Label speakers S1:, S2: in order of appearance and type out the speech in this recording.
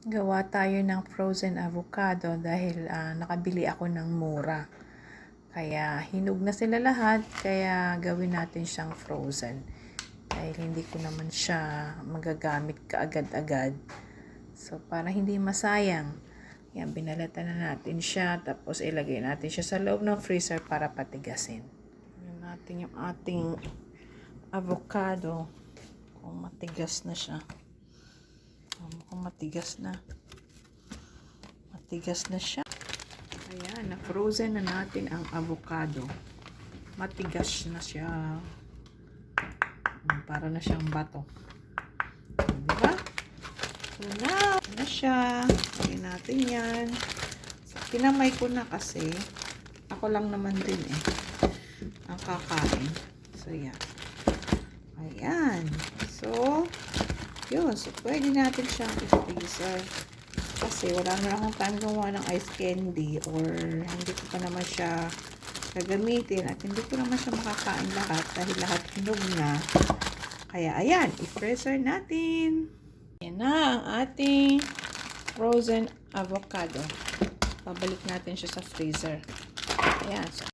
S1: Gawa tayo ng frozen avocado dahil nakabili ako ng mura. Kaya hinog na sila lahat, kaya gawin natin siyang frozen. Dahil hindi ko naman siya magagamit kaagad-agad. So para hindi masayang, yan, binalatan na natin siya, tapos ilagay natin siya sa loob ng freezer para patigasin. Tingnan natin yung ating avocado kung matigas na siya. Mukhang matigas na. Matigas na siya. Ayan, na-frozen na natin ang avocado. Matigas na siya. Para na siyang bato. Diba? So now, na siya. Lagyan natin yan. So, kinamay ko na kasi ako lang naman din ang kakain. So, yan. Ayan. So, yun. So, pwede natin siyang i-freezer. Kasi wala na akong time gumawa ng ice candy or hindi ko pa naman siya gagamitin at hindi ko naman siya makakain lahat dahil lahat hinog na. Kaya ayan, i-freezer natin. Ayan na ang ating frozen avocado. Pabalik natin siya sa freezer. Ayan. So,